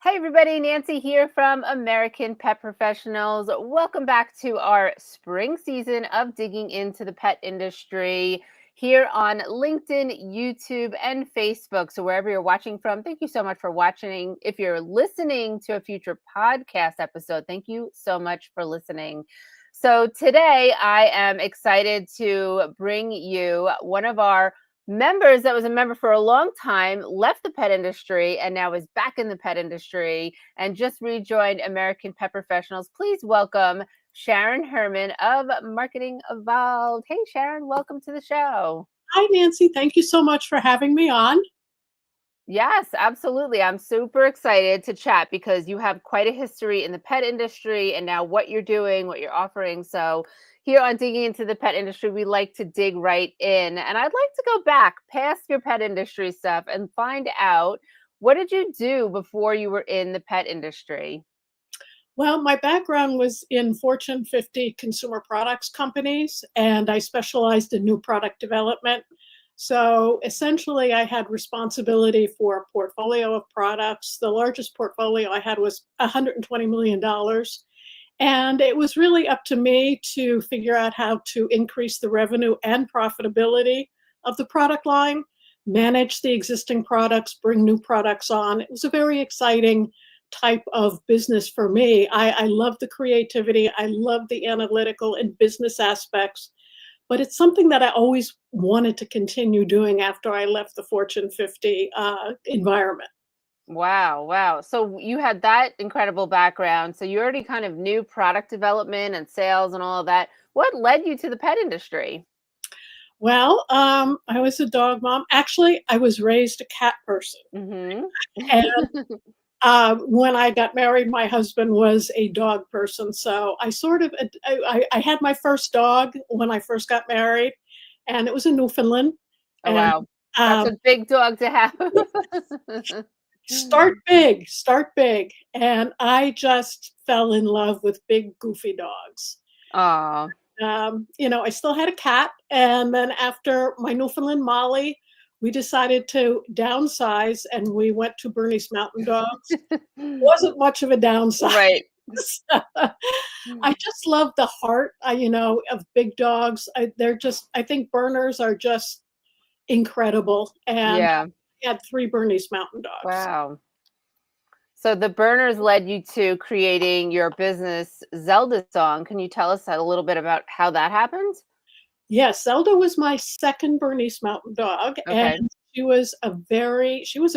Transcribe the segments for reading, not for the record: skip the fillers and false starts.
Hey everybody, Nancy here from American Pet Professionals. Welcome back to our spring season of digging into the pet industry here on LinkedIn, YouTube, and Facebook. So wherever you're watching from, thank you so much for watching. If you're listening to a future podcast episode, thank you so much for listening. So today I am excited to bring you one of our members that was a member for a long time, left the pet industry, and now is back in the pet industry and just rejoined American Pet Professionals. Please welcome Sharon Herrman of Marketing Evolved. Hey, Sharon, welcome to the show. Hi, Nancy. Thank you so much for having me on. Yes, absolutely. I'm super excited to chat because you have quite a history in the pet industry and now what you're doing, what you're offering. So, here on Digging into the Pet Industry, we like to dig right in. And I'd like to go back past your pet industry stuff and find out, what did you do before you were in the pet industry? Well, my background was in Fortune 50 consumer products companies, and I specialized in new product development. So essentially, I had responsibility for a portfolio of products. The largest portfolio I had was $120 million. And it was really up to me to figure out how to increase the revenue and profitability of the product line, manage the existing products, bring new products on. It was a very exciting type of business for me. I love the creativity. I love the analytical and business aspects, but it's something that I always wanted to continue doing after I left the Fortune 50 environment. Wow, wow. So you had that incredible background. So you already kind of knew product development and sales and all of that. What led you to the pet industry? Well, I was a dog mom. Actually, I was raised a cat person. Mhm. And when I got married, my husband was a dog person. So I sort of, I had my first dog when I first got married, and it was a Newfoundland. Oh, And wow. That's um, a big dog to have. start big. And I just fell in love with big, goofy dogs. Aw. I still had a cat. And then after my Newfoundland Molly, we decided to downsize and we went to Bernese Mountain Dogs. Wasn't much of a downside. Right. I just love the heart, of big dogs. I think Berners are just incredible. And Yeah. I had 3 Bernese Mountain Dogs. Wow. So the burners led you to creating your business Zelda song. Can you tell us a little bit about how that happened? Yes, Zelda was my second Bernese Mountain Dog, and Okay. she was a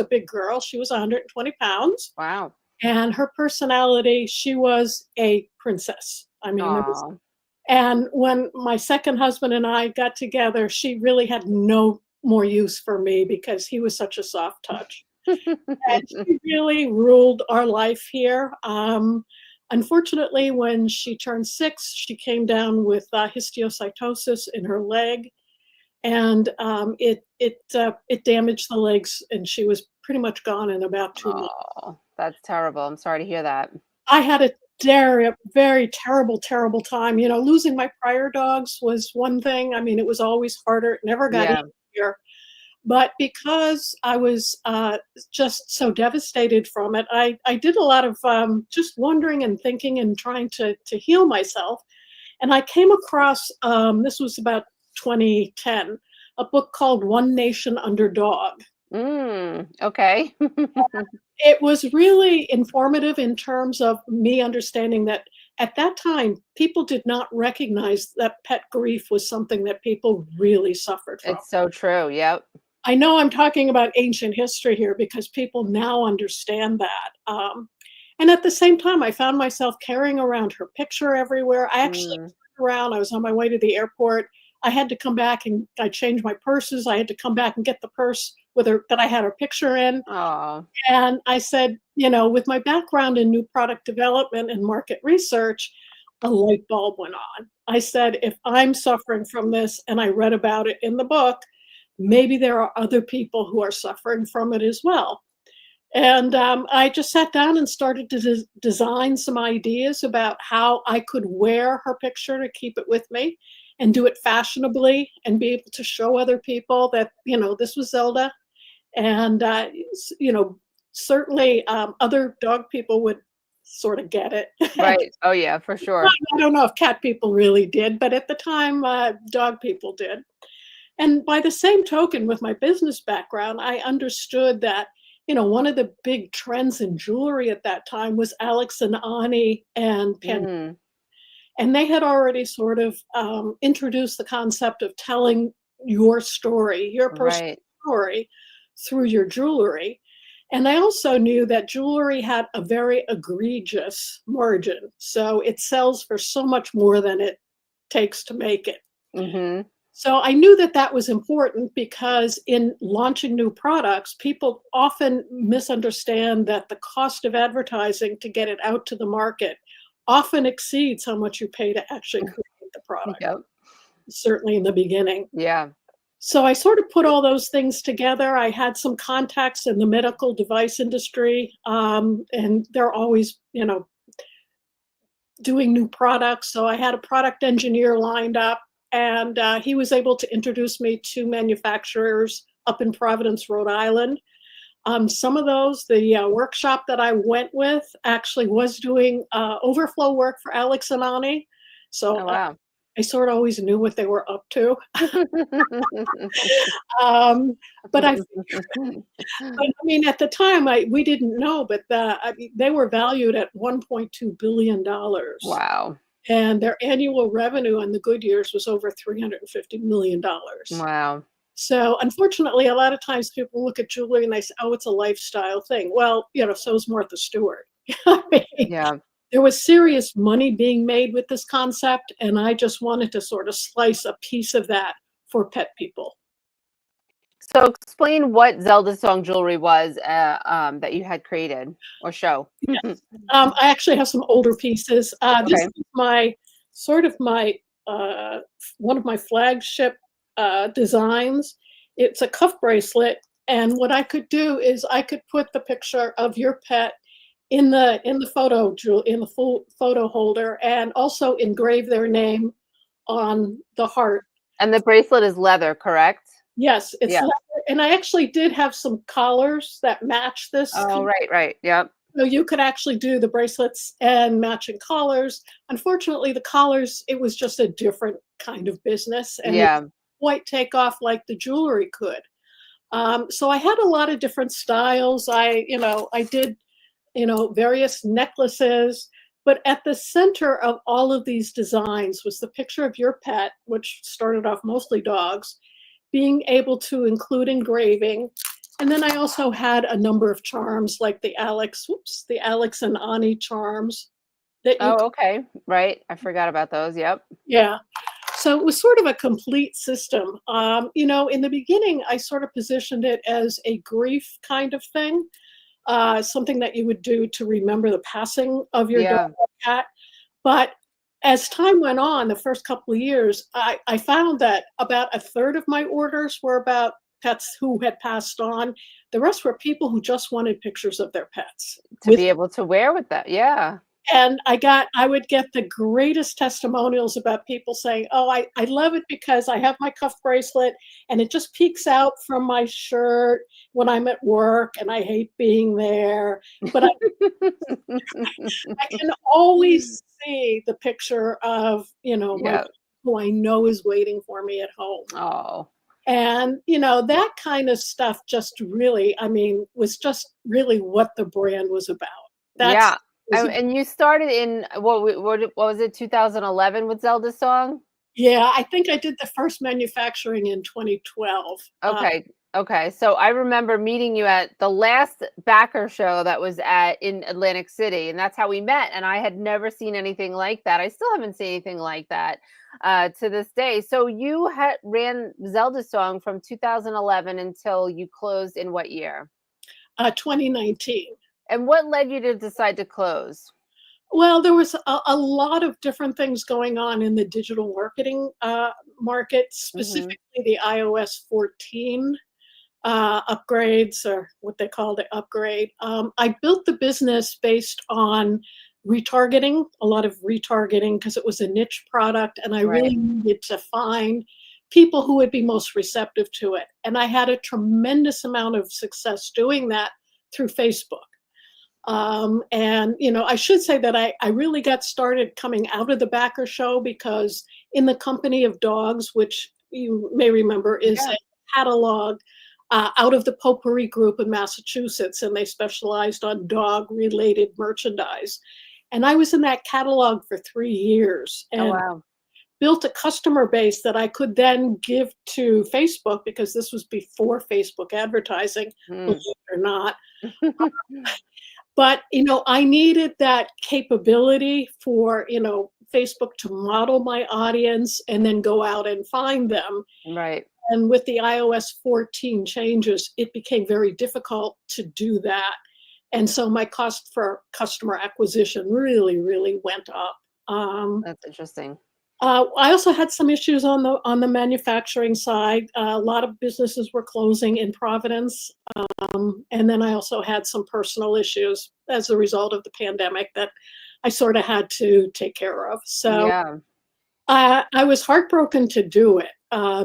big girl. She was 120 pounds, Wow. and her personality, she was a princess. I mean, it was. Aw. And when my second husband and I got together, she really had no more use for me because he was such a soft touch. And she really ruled our life here. Unfortunately, when she turned 6, she came down with histiocytosis in her leg, and it damaged the legs, and she was pretty much gone in about 2 months. Oh, that's terrible. I'm sorry to hear that. I had a very, very terrible, terrible time. Losing my prior dogs was one thing. I mean, it was always harder. It never got Yeah. easier. But because I was just so devastated from it, I did a lot of just wondering and thinking and trying to heal myself. And I came across, this was about 2010, a book called One Nation Under Dog. Okay. It was really informative in terms of me understanding that at that time, people did not recognize that pet grief was something that people really suffered from. It's so true. Yep. I know I'm talking about ancient history here because people now understand that. And at the same time, I found myself carrying around her picture everywhere. I actually Mm. turned around. I was on my way to the airport. I had to come back and I changed my purses. I had to come back and get the purse with her that I had her picture in. Oh, And I said, with my background in new product development and market research, a light bulb went on. I said, if I'm suffering from this and I read about it in the book, maybe there are other people who are suffering from it as well. And I just sat down and started to design some ideas about how I could wear her picture to keep it with me and do it fashionably and be able to show other people that, this was Zelda. And, you know, certainly other dog people would sort of get it. Right. Oh yeah, for sure. I don't know if cat people really did, but at the time, dog people did. And by the same token, with my business background, I understood that, one of the big trends in jewelry at that time was Alex and Ani and Pan. Mm, And they had already sort of introduced the concept of telling your story, your personal right. story through your jewelry. And I also knew that jewelry had a very egregious margin. So it sells for so much more than it takes to make it. Mm-hmm. So I knew that that was important because in launching new products, people often misunderstand that the cost of advertising to get it out to the market often exceeds how much you pay to actually create the product, Yep. certainly in the beginning. Yeah. So I sort of put all those things together. I had some contacts in the medical device industry, and they're always, doing new products. So I had a product engineer lined up, and he was able to introduce me to manufacturers up in Providence, Rhode Island. Some of those, the workshop that I went with actually was doing overflow work for Alex and Ani. So Oh wow. I sort of always knew what they were up to. um, but I But I mean, at the time, we didn't know, but they were valued at $1.2 billion. Wow. And their annual revenue in the good years was over $350 million. Wow. So unfortunately, a lot of times people look at jewelry and they say, oh, it's a lifestyle thing. Well, so is Martha Stewart. I mean, Yeah. there was serious money being made with this concept, and I just wanted to sort of slice a piece of that for pet people. So explain what Zelda song jewelry was that you had created or show. Yes. I actually have some older pieces. This Okay. is my one of my flagship designs. It's a cuff bracelet, and what I could do is I could put the picture of your pet in the full photo holder, and also engrave their name on the heart. And the bracelet is leather, correct? Yes, it's Yeah. leather, and I actually did have some collars that match this. Oh, right, right. Yep. So you could actually do the bracelets and matching collars. Unfortunately, the collars, it was just a different kind of business, and it Yeah. didn't quite take off like the jewelry could. So I had a lot of different styles. I did, various necklaces, but at the center of all of these designs was the picture of your pet, which started off mostly dogs, being able to include engraving. And then I also had a number of charms like the Alex and Ani charms that you Oh, okay. Right. I forgot about those. Yep. yeah. So it was sort of a complete system. In the beginning, I sort of positioned it as a grief kind of thing, something that you would do to remember the passing of your dog Yeah. or cat. But as time went on, the first couple of years, I found that about a third of my orders were about pets who had passed on. The rest were people who just wanted pictures of their pets. To be able to wear with that. Yeah. And I would get the greatest testimonials about people saying, oh, I love it because I have my cuff bracelet and it just peeks out from my shirt when I'm at work and I hate being there. But I can always see the picture of, my Yeah. who I know is waiting for me at home. Oh. And, that kind of stuff just really, was just really what the brand was about. Yeah. Was And you started in what was it, 2011 with Zelda song? Yeah, I think I did the first manufacturing in 2012. Okay. Okay. So I remember meeting you at the last backer show that was in Atlantic City, and that's how we met. And I had never seen anything like that. I still haven't seen anything like that to this day. So you ran Zelda song from 2011 until you closed in what year? 2019. And what led you to decide to close? Well, there was a lot of different things going on in the digital marketing market, specifically the iOS 14 upgrades, or what they call the upgrade. I built the business based on retargeting, a lot of retargeting, because it was a niche product, and I really needed to find people who would be most receptive to it. And I had a tremendous amount of success doing that through Facebook. And, I should say that I really got started coming out of the Backer Show because in the Company of Dogs, which you may remember is Yeah. a catalog out of the Potpourri Group in Massachusetts, and they specialized on dog-related merchandise. And I was in that catalog for 3 years Oh, and wow. built a customer base that I could then give to Facebook because this was before Facebook advertising, believe it or not. But, I needed that capability for, Facebook to model my audience and then go out and find them. Right. And with the iOS 14 changes, it became very difficult to do that. And so my cost for customer acquisition really, really went up. That's interesting. I also had some issues on the manufacturing side. A lot of businesses were closing in Providence, and then I also had some personal issues as a result of the pandemic that I sort of had to take care of. So Yeah. I was heartbroken to do it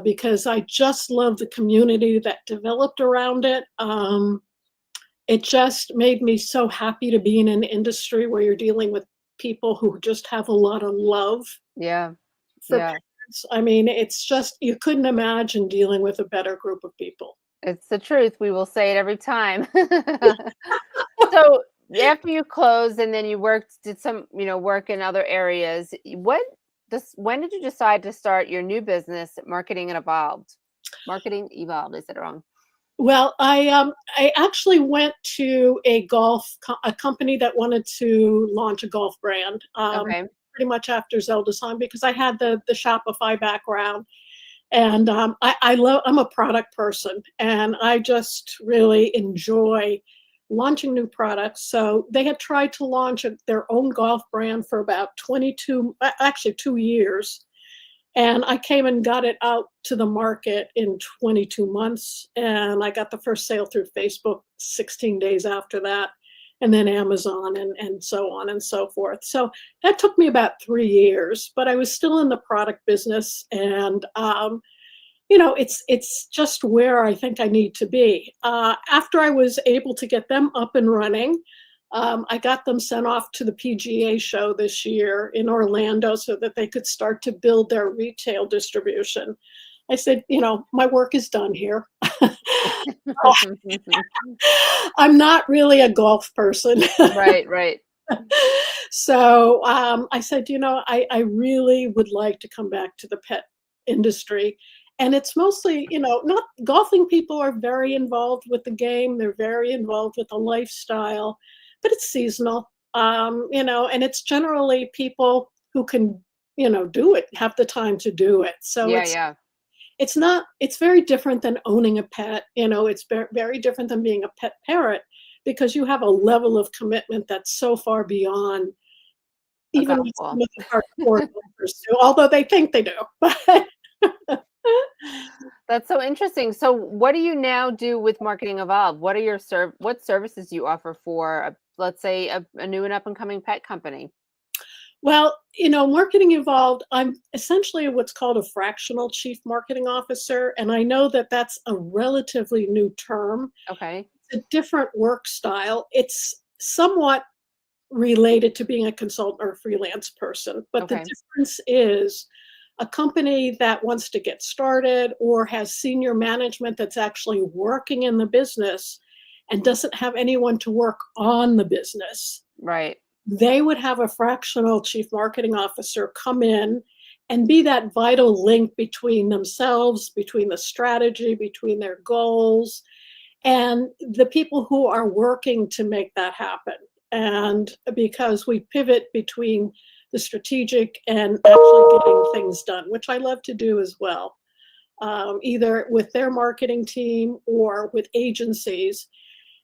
because I just love the community that developed around it. It just made me so happy to be in an industry where you're dealing with people who just have a lot of love Yeah. for Yeah. parents. I mean, it's just, you couldn't imagine dealing with a better group of people. It's the truth. We will say it every time. So after you closed and then you did some, work in other areas, when did you decide to start your new business, Marketing and Evolved? Marketing Evolved, is it wrong? Well, I actually went to a company that wanted to launch a golf brand. Okay. Pretty much after Zelda's time because I had the Shopify background. And I'm a product person and I just really enjoy launching new products. So they had tried to launch their own golf brand for about 2 years. And I came and got it out to the market in 22 months. And I got the first sale through Facebook 16 days after that, and then Amazon and so on and so forth. So that took me about 3 years, but I was still in the product business. And, it's just where I think I need to be. After I was able to get them up and running, I got them sent off to the PGA show this year in Orlando so that they could start to build their retail distribution. I said, my work is done here. I'm not really a golf person. Right, right. So I said, I really would like to come back to the pet industry. And it's mostly, not golfing people are very involved with the game. They're very involved with the lifestyle, but it's seasonal, and it's generally people who can, do it, have the time to do it. So Yeah, yeah. it's very different than owning a pet. It's very different than being a pet parent because you have a level of commitment that's so far beyond A even golf with ball. some of the hardcore golfers do, although they think they do. That's so interesting. So what do you now do with Marketing Evolved? What are what services do you offer for, let's say, a new and up and coming pet company? Well, Marketing Evolved, I'm essentially what's called a fractional chief marketing officer. And I know that that's a relatively new term. Okay. It's a different work style. It's somewhat related to being a consultant or a freelance person. But Okay. the difference is a company that wants to get started or has senior management that's actually working in the business and doesn't have anyone to work on the business. Right. They would have a fractional chief marketing officer come in and be that vital link between themselves, between the strategy, between their goals, and the people who are working to make that happen. And because we pivot between the strategic and actually getting things done, which I love to do as well, either with their marketing team or with agencies.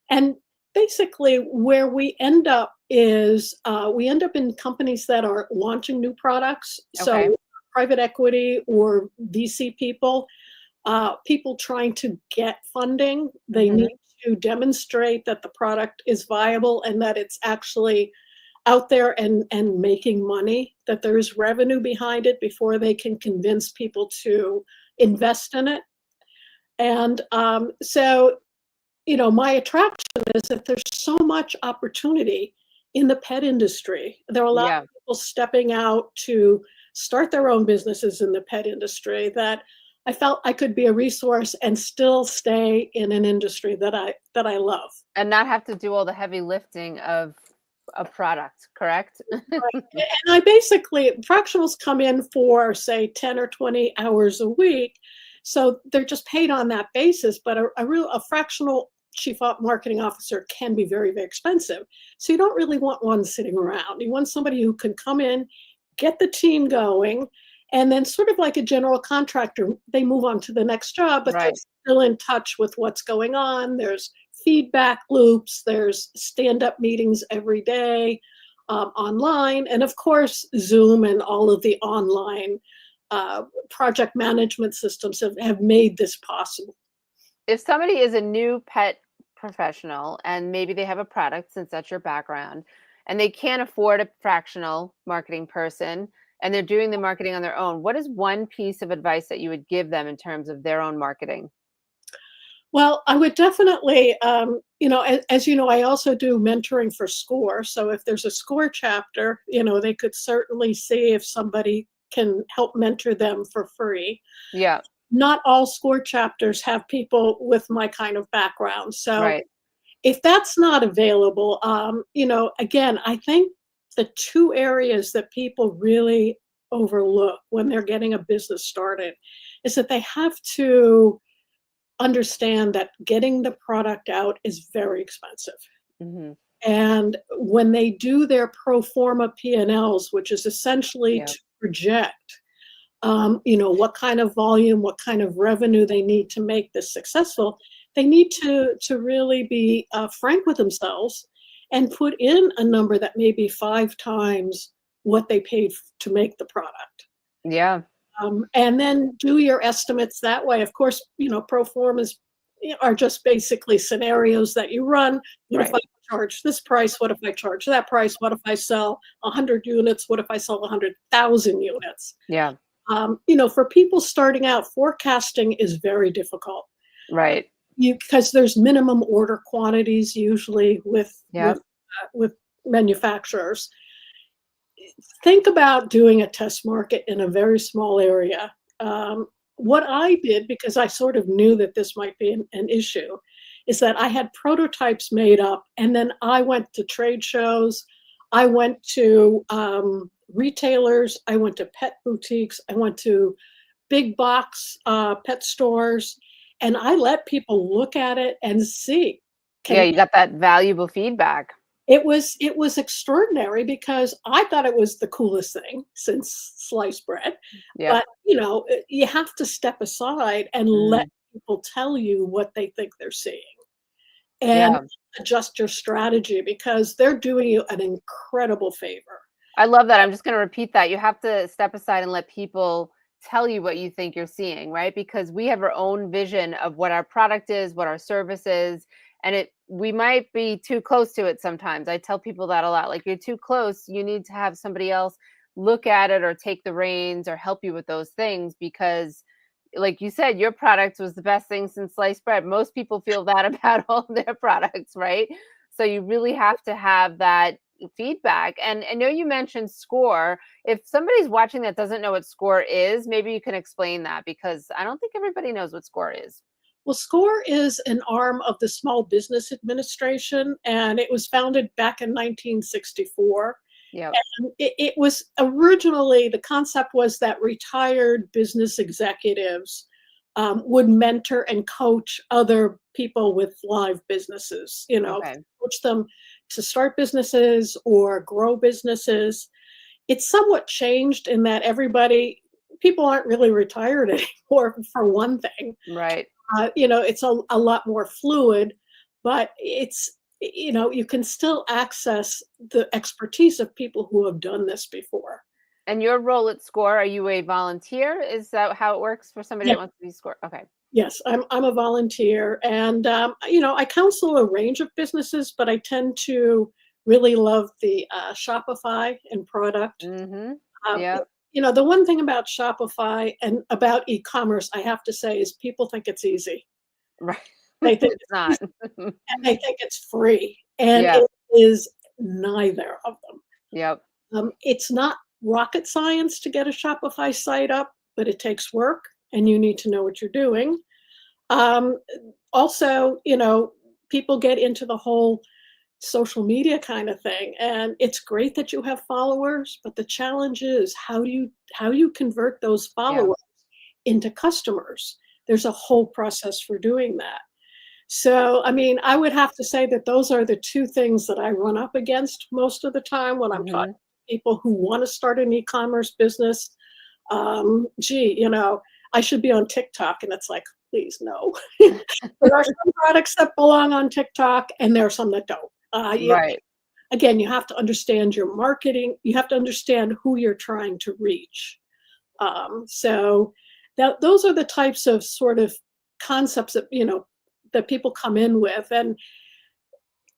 And basically where we end up is we end up in companies that are launching new products. Okay. So private equity or VC people, people trying to get funding, they Mhm. need to demonstrate that the product is viable and that it's actually out there and making money, that there is revenue behind it before they can convince people to invest in it. And so my attraction is that there's so much opportunity in the pet industry. There are a lot Yeah. of people stepping out to start their own businesses in the pet industry that I felt I could be a resource and still stay in an industry that I love. And not have to do all the heavy lifting of a product, correct? Right. And I basically, fractionals come in for, say, 10 or 20 hours a week. So they're just paid on that basis. But a fractional chief marketing officer can be very, very expensive. So you don't really want one sitting around. You want somebody who can come in, get the team going, and then sort of like a general contractor, they move on to the next job, but they're Right. still in touch with what's going on. There's feedback loops, there's stand-up meetings every day. Online, and of course, Zoom and all of the online project management systems have made this possible. If somebody is a new pet professional and maybe they have a product, since that's your background, and they can't afford a fractional marketing person and they're doing the marketing on their own, what is one piece of advice that you would give them in terms of their own marketing? Well, I would definitely, as you know, I also do mentoring for SCORE. So if there's a SCORE chapter, they could certainly see if somebody can help mentor them for free. Yeah. Not all SCORE chapters have people with my kind of background. So Right. if that's not available, again, I think the two areas that people really overlook when they're getting a business started is that they have to understand that getting the product out is very expensive. Hmm. And when they do their pro forma P&Ls, which is essentially Yeah. to project, what kind of volume, what kind of revenue they need to make this successful, they need to really be frank with themselves and put in a number that may be 5 times what they paid to make the product. Yeah. And then do your estimates that way. Of course, pro formas are just basically scenarios that you run. What if Right. I charge this price? What if I charge that price? What if I sell 100 units? What if I sell 100,000 units? Yeah. For people starting out, forecasting is very difficult. Right. Because there's minimum order quantities usually with Yeah. with manufacturers. Think about doing a test market in a very small area. What I did, because I sort of knew that this might be an issue, is that I had prototypes made up, and then I went to trade shows, I went to retailers, I went to pet boutiques, I went to big box pet stores, and I let people look at it and see. Yeah. Can You got that valuable feedback. it was extraordinary because I thought it was the coolest thing since sliced bread. Yeah. But, you have to step aside and let Mm. people tell you what they think they're seeing and Yeah. adjust your strategy because they're doing you an incredible favor. I love that. I'm just going to repeat that. You have to step aside and let people tell you what you think you're seeing, right? Because we have our own vision of what our product is, what our service is, and we might be too close to it sometimes. I tell people that a lot. Like, you're too close, you need to have somebody else look at it or take the reins or help you with those things because, like you said, your product was the best thing since sliced bread. Most people feel that about all their products, right? So you really have to have that feedback. And I know you mentioned SCORE. If somebody's watching that doesn't know what SCORE is, maybe you can explain that because I don't think everybody knows what SCORE is. Well, SCORE is an arm of the Small Business Administration, and it was founded back in 1964. Yep. And it was originally, the concept was that retired business executives would mentor and coach other people with live businesses, Okay. coach them to start businesses or grow businesses. It's somewhat changed in that people aren't really retired anymore, for one thing. Right. It's a lot more fluid, but you can still access the expertise of people who have done this before. And your role at SCORE, are you a volunteer? Is that how it works for somebody Yeah. that wants to be SCORE? Okay. Yes, I'm a volunteer, and I counsel a range of businesses, but I tend to really love the Shopify and product. Mm-hmm. Uh, Yeah. the one thing about Shopify and about e-commerce, I have to say, is people think it's easy. Right. They think It's it's not. easy, and they think it's free, and Yeah. it is neither of them. Yep. It's not rocket science to get a Shopify site up, but it takes work, and you need to know what you're doing. Um, Also, people get into the whole social media kind of thing, and it's great that you have followers, but the challenge is how you convert those Yeah. followers into customers. There's a whole process for doing that. So, I mean, I would have to say that those are the two things that I run up against most of the time when I'm talking Hmm. to people who want to start an e-commerce business. Gee, I should be on TikTok, and it's like, please no. There are some products that belong on TikTok, and there are some that don't. Right. Again, you have to understand your marketing. You have to understand who you're trying to reach. So those are the types of sort of concepts that people come in with, and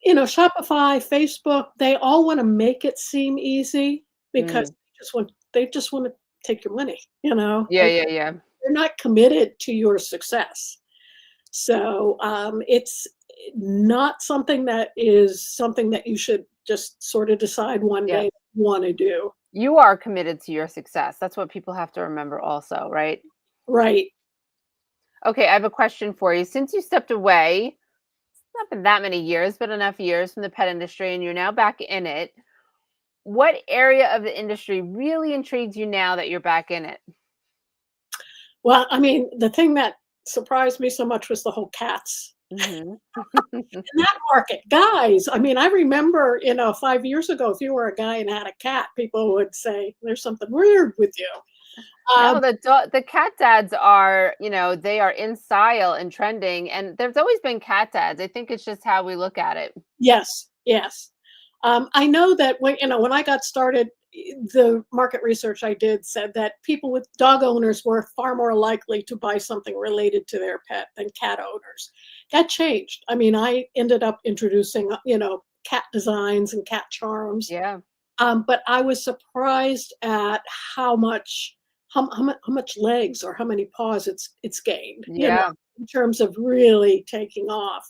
Shopify, Facebook, they all want to make it seem easy because Mm. they just want to take your money. Yeah. Yeah. Yeah. They're not committed to your success. So it's not something that you should just sort of decide one Yeah. day you want to do. You are committed to your success. That's what people have to remember also, right? Right. Okay, I have a question for you. Since you stepped away, not been that many years, but enough years from the pet industry, and you're now back in it, what area of the industry really intrigues you now that you're back in it? Well, I mean, the thing that surprised me so much was the whole cats. Hmm. In that market, guys, I mean, I remember, 5 years ago, if you were a guy and had a cat, people would say, "There's something weird with you." No, Um, the cat dads are, they are in style and trending, and there's always been cat dads. I think it's just how we look at it. yes, yes. I know that when I got started, the market research I did said that people with dog owners were far more likely to buy something related to their pet than cat owners. That changed. I mean, I ended up introducing, cat designs and cat charms. Yeah. But I was surprised at how much legs or how many paws it's gained, Yeah. in terms of really taking off.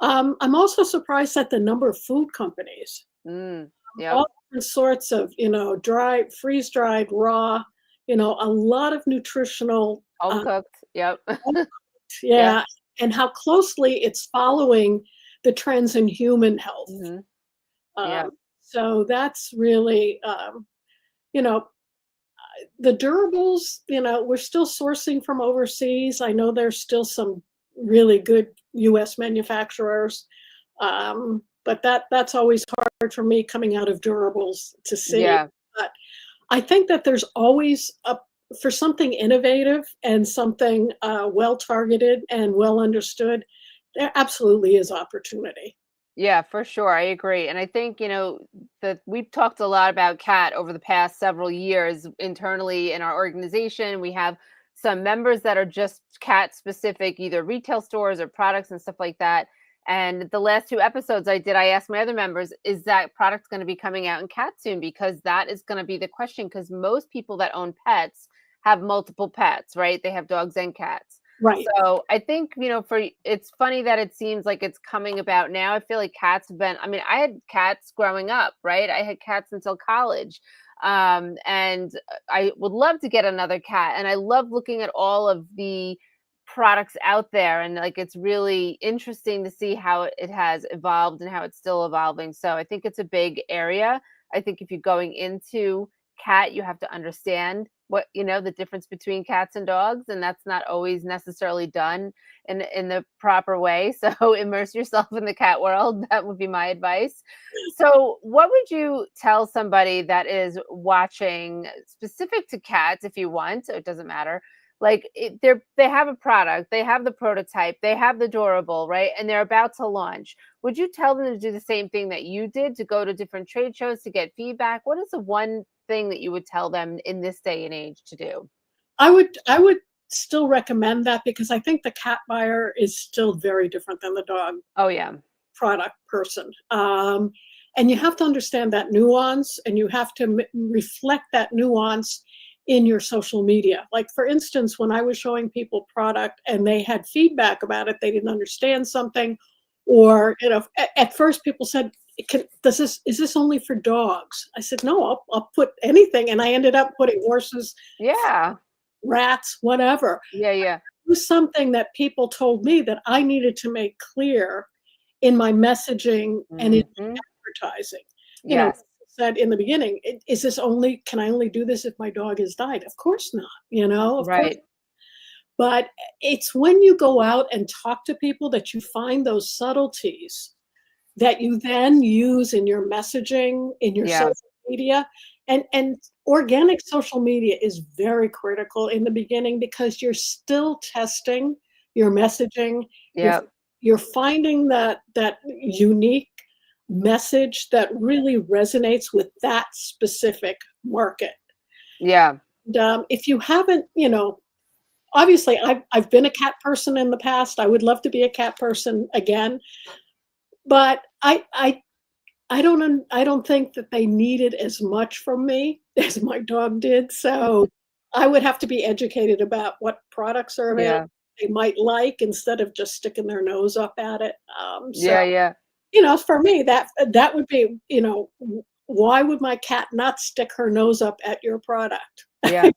I'm also surprised at the number of food companies, Mm. Yep. all different sorts of, dry, freeze dried, raw, a lot of nutritional, Home cooked. Yep. Yeah. yeah, and how closely it's following the trends in human health. Hmm. Yeah. Um, so that's really, you know, the durables, we're still sourcing from overseas. I know there's still some really good US manufacturers. But that's always hard for me coming out of durables to see. Yeah. But I think that there's always for something innovative and something well targeted and well understood, there absolutely is opportunity. Yeah, for sure. I agree. And I think, that we've talked a lot about cat over the past several years internally in our organization. We have some members that are just cat specific, either retail stores or products and stuff like that. And the last two episodes I did, I asked my other members, is that product going to be coming out in cat soon? Because that is going to be the question. Because most people that own pets have multiple pets, right? They have dogs and cats. Right. So I think, it's funny that it seems like it's coming about now. I feel like cats have been, I mean, I had cats growing up, right? I had cats until college. And I would love to get another cat. And I love looking at all of the products out there. And like, it's really interesting to see how it has evolved and how it's still evolving. So I think it's a big area. I think if you're going into cat, you have to understand the difference between cats and dogs, and that's not always necessarily done in the proper way. So immerse yourself in the cat world. That would be my advice. So what would you tell somebody that is watching specific to cats, if you want, so it doesn't matter, like they have a product, they have the prototype, they have the durable, right, and they're about to launch. Would you tell them to do the same thing that you did, to go to different trade shows to get feedback? What is the one thing that you would tell them in this day and age to do? I would still recommend that because I think the cat buyer is still very different than the dog Oh yeah. product person. And you have to understand that nuance, and you have to reflect that nuance in your social media. Like, for instance, when I was showing people product and they had feedback about it, they didn't understand something, or at first people said, is this only for dogs? I said, no, I'll put anything, and I ended up putting horses, Yeah. rats, whatever. Yeah. Yeah. It was something that people told me that I needed to make clear in my messaging and in Hmm. advertising. You know, Yes. said in the beginning, is this only, can I only do this if my dog has died? Of course not, of course. Right. But it's when you go out and talk to people that you find those subtleties that you then use in your messaging, in your Yeah. social media. And organic social media is very critical in the beginning because you're still testing your messaging. You're Yeah. you're finding that unique message that really resonates with that specific market. Yeah. And, if you haven't, obviously I've been a cat person in the past. I would love to be a cat person again, but I don't think that they needed as much from me as my dog did. So I would have to be educated about what products are available Yeah. they might like instead of just sticking their nose up at it. So Yeah. Yeah. for me, that would be, why would my cat not stick her nose up at your product? Yeah.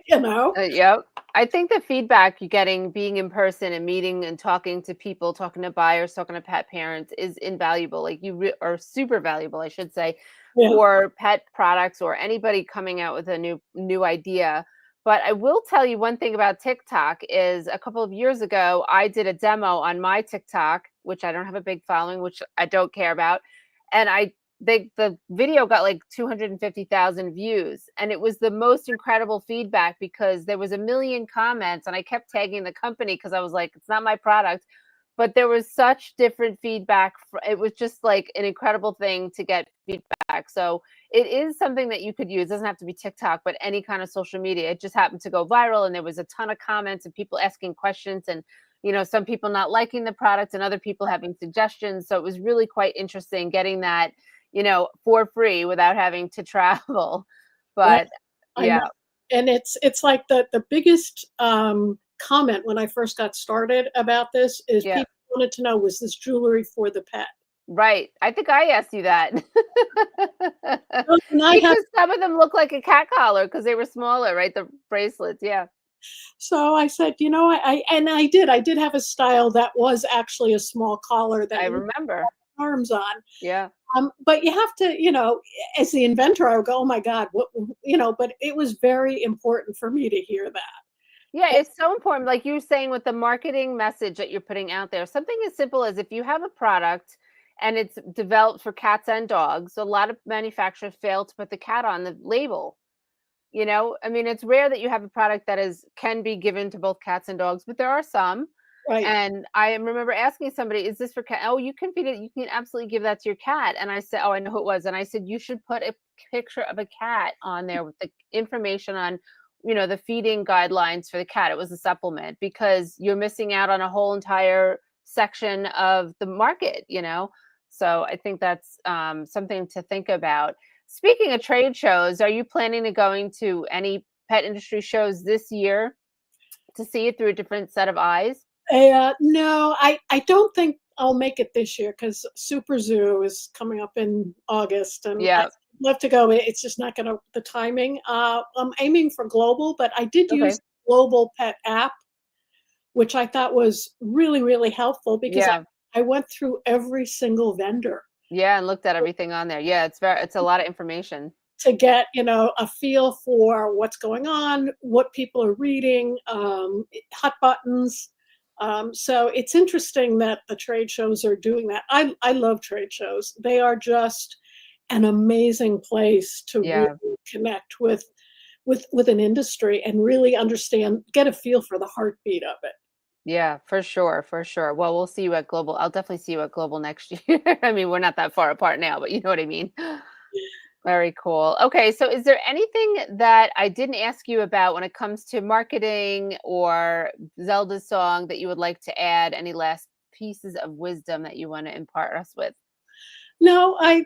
You know? Yep. I think the feedback you're getting being in person and meeting and talking to people, talking to buyers, talking to pet parents is invaluable. Like are super valuable, I should say, Yeah. for pet products or anybody coming out with a new idea. But I will tell you one thing about TikTok is a couple of years ago, I did a demo on my TikTok, which I don't have a big following, which I don't care about. And the video got like 250,000 views, and it was the most incredible feedback because there was a million comments, and I kept tagging the company because I was like, it's not my product, but there was such different feedback. It was just like an incredible thing to get feedback. So it is something that you could use. It doesn't have to be TikTok, but any kind of social media. It just happened to go viral, and there was a ton of comments and people asking questions, and some people not liking the product and other people having suggestions. So it was really quite interesting getting that for free without having to travel. Right. But I know. yeah, And it's like the biggest comment when I first got started about this is yeah, people wanted to know, was this jewelry for the pet? right. I think I asked you that. Well, and I have Because some of them look like a cat collar because they were smaller, right? The bracelets, yeah. so I said, I did have a style that was actually a small collar that I you remember. had arms on. Yeah. But you have to, as the inventor, I would go, oh my God, but it was very important for me to hear that. Yeah, it's so important. Like you were saying with the marketing message that you're putting out there, something as simple as if you have a product and it's developed for cats and dogs, a lot of manufacturers fail to put the cat on the label. I mean, it's rare that you have a product that can be given to both cats and dogs, but there are some. Right. And I remember asking somebody, is this for cat? Oh, you can feed it. You can absolutely give that to your cat. And I said, oh, I know who it was. And I said, you should put a picture of a cat on there with the information on, the feeding guidelines for the cat. It was a supplement because you're missing out on a whole entire section of the market. So I think that's something to think about. Speaking of trade shows, are you planning to going to any pet industry shows this year to see it through a different set of eyes? No, I don't think I'll make it this year because Super Zoo is coming up in August, and I'd Yeah. love to go. It's just not gonna the timing. I'm aiming for global, but I did use Okay. the Global Pet app, which I thought was really, really helpful because Yeah. I went through every single vendor Yeah, and looked at everything on there. Yeah, it's a lot of information. to get, a feel for what's going on, what people are reading, hot buttons. So it's interesting that the trade shows are doing that. I love trade shows. They are just an amazing place to Yeah. really connect with an industry and really understand, get a feel for the heartbeat of it. Yeah, for sure, for sure. Well, we'll see you at Global. I'll definitely see you at Global next year. I mean, we're not that far apart now, but you know what I mean. Very cool. Okay, so is there anything that I didn't ask you about when it comes to marketing or Zelda's song that you would like to add? Any last pieces of wisdom that you want to impart us with? No, I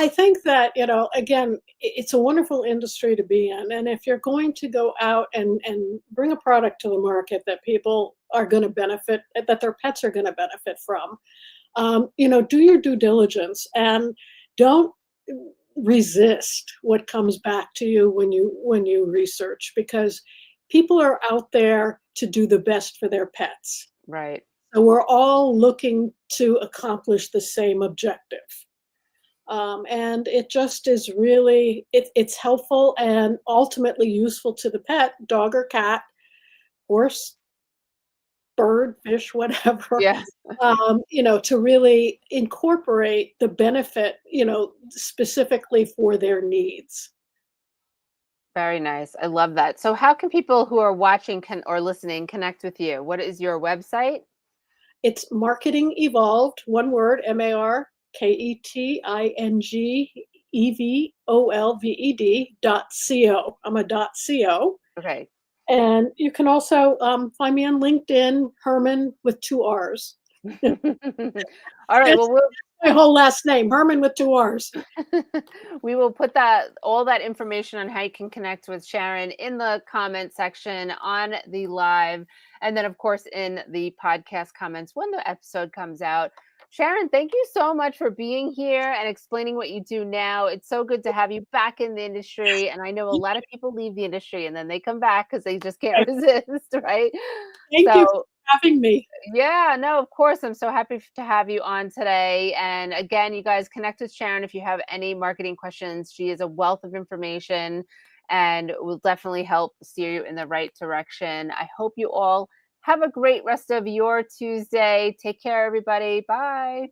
think that, again, it's a wonderful industry to be in. And if you're going to go out and bring a product to the market that people are going to benefit, that their pets are going to benefit from, do your due diligence and don't resist what comes back to you when you research, because people are out there to do the best for their pets. Right. So we're all looking to accomplish the same objective. And it just is really, it's helpful and ultimately useful to the pet, dog or cat, horse, bird, fish, whatever, Yeah. to really incorporate the benefit, specifically for their needs. Very nice. I love that. So how can people who are watching or listening connect with you? What is your website? It's Marketing Evolved, one word, marketingevolved.co. I'm a .co. Okay. And you can also find me on LinkedIn, Herman with two R's. All right. That's Well, my whole last name, Herman with two R's. we will put all that information on how you can connect with Sharon in the comment section on the live, and then of course in the podcast comments when the episode comes out. Sharon, thank you so much for being here and explaining what you do now. It's so good to have you back in the industry. And I know a lot of people leave the industry and then they come back because they just can't resist, right? Thank you So for having me. yeah, no, of course. I'm so happy to have you on today. And again, you guys connect with Sharon if you have any marketing questions. She is a wealth of information and will definitely help steer you in the right direction. I hope you all have a great rest of your Tuesday. Take care, everybody. Bye.